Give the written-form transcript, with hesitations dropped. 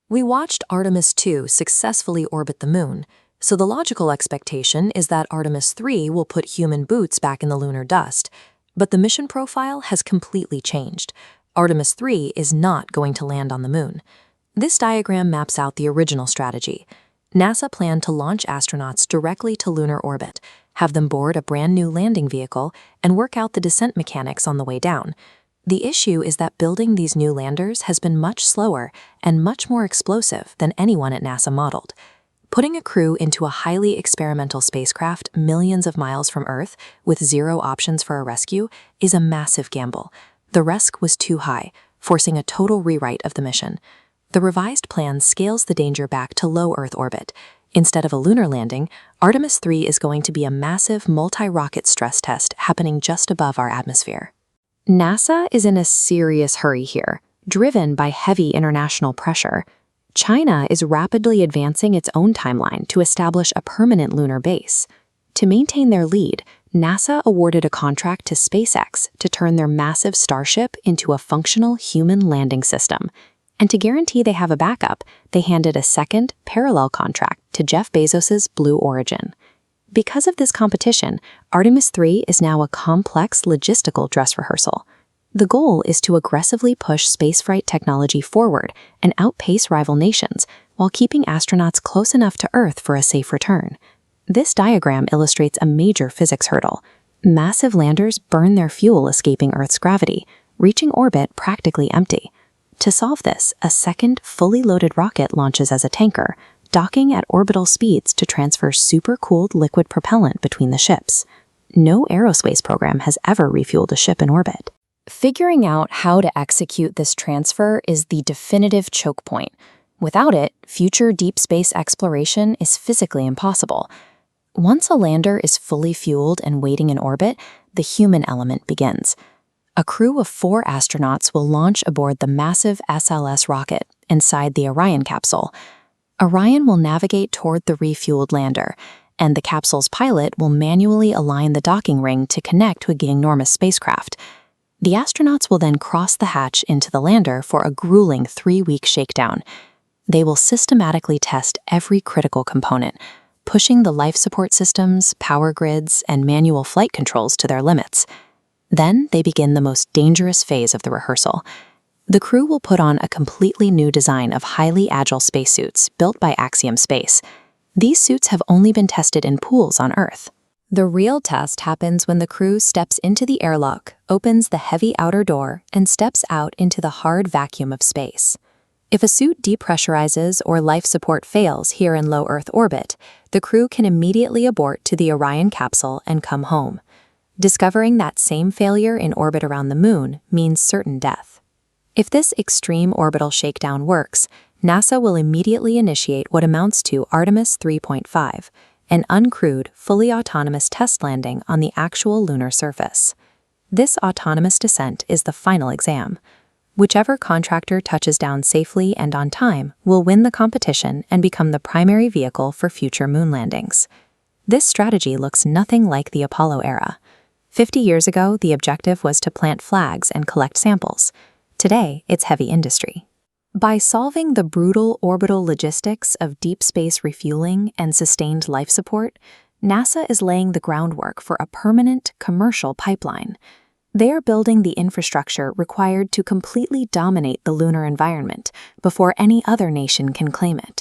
We watched Artemis 2 successfully orbit the moon, so the logical expectation is that Artemis 3 will put human boots back in the lunar dust. But the mission profile has completely changed. Artemis 3 is not going to land on the moon. This diagram maps out the original strategy. NASA planned to launch astronauts directly to lunar orbit, have them board a brand new landing vehicle, and work out the descent mechanics on the way down. The issue is that building these new landers has been much slower and much more explosive than anyone at NASA modeled. Putting a crew into a highly experimental spacecraft millions of miles from Earth with zero options for a rescue is a massive gamble. The risk was too high, forcing a total rewrite of the mission. The revised plan scales the danger back to low Earth orbit. Instead of a lunar landing, Artemis 3 is going to be a massive multi-rocket stress test happening just above our atmosphere. NASA is in a serious hurry here, driven by heavy international pressure. China is rapidly advancing its own timeline to establish a permanent lunar base. To maintain their lead, NASA awarded a contract to SpaceX to turn their massive Starship into a functional human landing system. And to guarantee they have a backup, they handed a second, parallel contract to Jeff Bezos's Blue Origin. Because of this competition, Artemis 3 is now a complex logistical dress rehearsal. The goal is to aggressively push spaceflight technology forward and outpace rival nations while keeping astronauts close enough to Earth for a safe return. This diagram illustrates a major physics hurdle. Massive landers burn their fuel escaping Earth's gravity, reaching orbit practically empty. To solve this, a second, fully loaded rocket launches as a tanker, docking at orbital speeds to transfer supercooled liquid propellant between the ships. No aerospace program has ever refueled a ship in orbit. Figuring out how to execute this transfer is the definitive choke point. Without it, future deep space exploration is physically impossible. Once a lander is fully fueled and waiting in orbit, the human element begins. A crew of 4 astronauts will launch aboard the massive SLS rocket inside the Orion capsule. Orion will navigate toward the refueled lander, and the capsule's pilot will manually align the docking ring to connect with the enormous spacecraft. The astronauts will then cross the hatch into the lander for a grueling 3-week shakedown. They will systematically test every critical component, pushing the life support systems, power grids, and manual flight controls to their limits. Then they begin the most dangerous phase of the rehearsal. The crew will put on a completely new design of highly agile spacesuits built by Axiom Space. These suits have only been tested in pools on Earth. The real test happens when the crew steps into the airlock, opens the heavy outer door, and steps out into the hard vacuum of space. If a suit depressurizes or life support fails here in low Earth orbit, the crew can immediately abort to the Orion capsule and come home. Discovering that same failure in orbit around the moon means certain death. If this extreme orbital shakedown works, NASA will immediately initiate what amounts to Artemis 3.5, an uncrewed, fully autonomous test landing on the actual lunar surface. This autonomous descent is the final exam. Whichever contractor touches down safely and on time will win the competition and become the primary vehicle for future moon landings. This strategy looks nothing like the Apollo era. 50 years ago, the objective was to plant flags and collect samples. Today, it's heavy industry. By solving the brutal orbital logistics of deep space refueling and sustained life support, NASA is laying the groundwork for a permanent commercial pipeline. They are building the infrastructure required to completely dominate the lunar environment before any other nation can claim it.